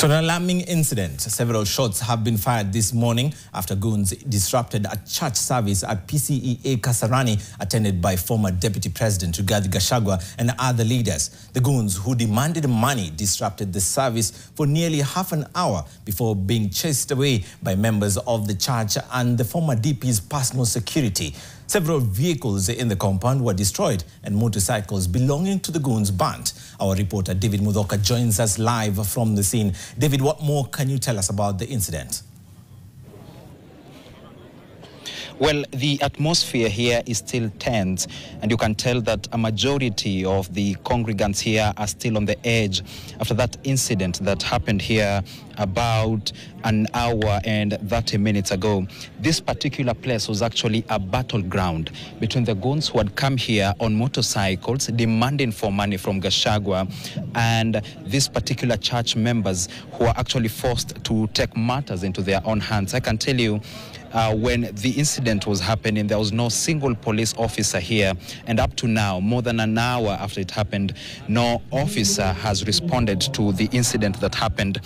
To an alarming incident, several shots have been fired this morning after goons disrupted a church service at PCEA Kasarani attended by former Deputy President Gachagua and other leaders. The goons, who demanded money, disrupted the service for nearly half an hour before being chased away by members of the church and the former DP's personal security. Several vehicles in the compound were destroyed and motorcycles belonging to the goons burnt. Our reporter David Mudoka joins us live from the scene. David, what more can you tell us about the incident? Well, the atmosphere here is still tense, and you can tell that a majority of the congregants here are still on the edge after that incident that happened here about an hour and 30 minutes ago. This particular place was actually a battleground between the goons who had come here on motorcycles demanding for money from Gachagua and these particular church members who are actually forced to take matters into their own hands. I can tell you, when the incident was happening, there was no single police officer here, and up to now, more than an hour after it happened, no officer has responded to the incident that happened.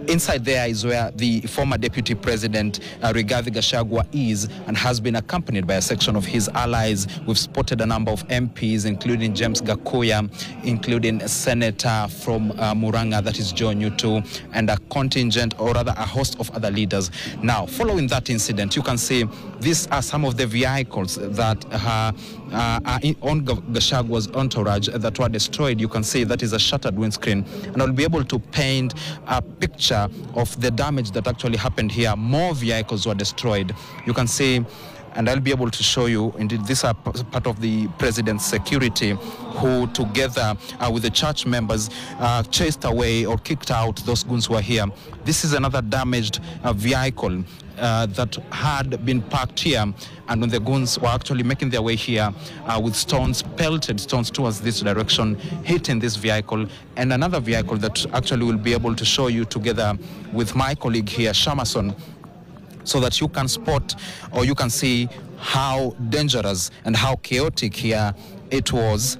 Inside there is where the former Deputy President Rigathi Gachagua is and has been accompanied by a section of his allies. We've spotted a number of MPs, including James Gakuya, including a senator from Muranga, that is John Yutu, and a contingent, or rather a host of other leaders. Now, following that incident, you can see these are some of the vehicles that are on Gachagua's entourage that were destroyed. You can see that is a shattered windscreen, and I'll be able to paint a picture of the damage that actually happened here. More vehicles were destroyed. You can see, and I'll be able to show you, indeed, these are part of the president's security who, together with the church members, chased away or kicked out those goons who were here. This is another damaged vehicle that had been parked here, and when the goons were actually making their way here with stones, pelted stones towards this direction, hitting this vehicle, and another vehicle that actually will be able to show you together with my colleague here, Shamason, so that you can spot or you can see how dangerous and how chaotic here it was.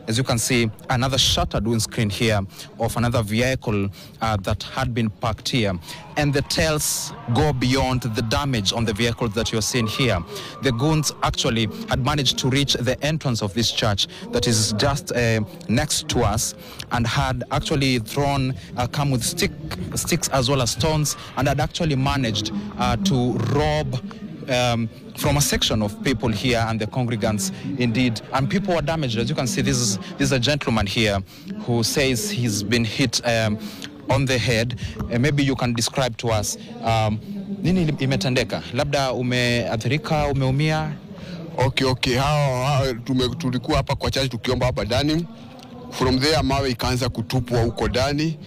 As you can see, another shattered windscreen here of another vehicle that had been parked here. And the tales go beyond the damage on the vehicles that you're seeing here. The goons actually had managed to reach the entrance of this church that is just next to us, and had actually come with sticks as well as stones, and had actually managed to rob from a section of people here and the congregants, indeed, and people were damaged. As you can see, this is a gentleman here who says he's been hit on the head. Maybe you can describe to us nini imetendeka, labda umeathirika, umeumia? Okay, tulikuwa hapa kwa church tukiomba hapa ndani. From there mawe ikaanza kutupwa huko ndani.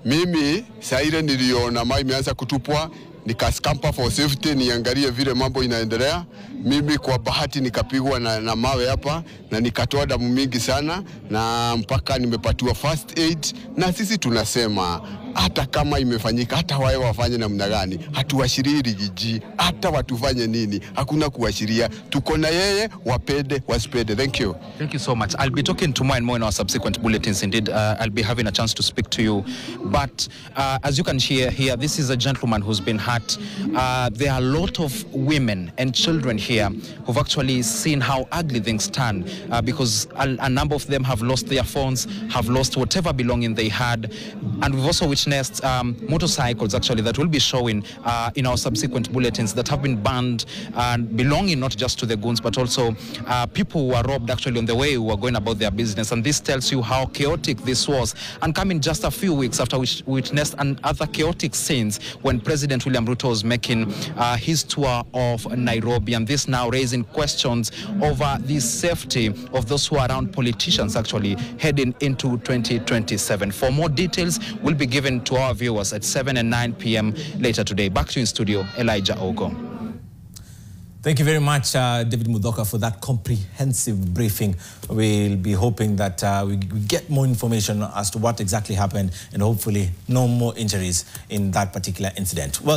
Mimi saa ile niliona mawe imeanza kutupwa, nikaskampa for safety niangalie vile mambo inaendelea. Mimi kwa bahati nikapigwa na mawe hapa na nikatoa damu mingi sana, na mpaka nimepatiwa first aid. Na sisi tunasema hata kama imefanyika, hata wao wafanye namna gani, hatuashirii jiji, hata watufanye nini, hakuna kuashiria. Tuko na yeye, wapende wasipende. Thank you. Thank you so much. I'll be talking to more and more in our subsequent bulletins. Indeed, I'll be having a chance to speak to you. But as you can hear here, this is a gentleman who's been hurt. There are a lot of women and children here who've actually seen how ugly things turn because a number of them have lost their phones, have lost whatever belonging they had. And we've also witnessed motorcycles actually that will be showing in our subsequent bulletins that have been burned, belonging not just to the goons but also people who were robbed actually on the way who were going about their business. And this tells you how chaotic this was, and coming just a few weeks after we witnessed other chaotic scenes when President William Ruto was making his tour of Nairobi, and this now raising questions over the safety of those who are around politicians actually heading into 2027. For more details will be given to our viewers at 7 and 9 p.m. later today. Back to you in studio, Elijah Ogo. Thank you very much, David Mudoka, for that comprehensive briefing. We'll be hoping that we get more information as to what exactly happened, and hopefully no more injuries in that particular incident. Well,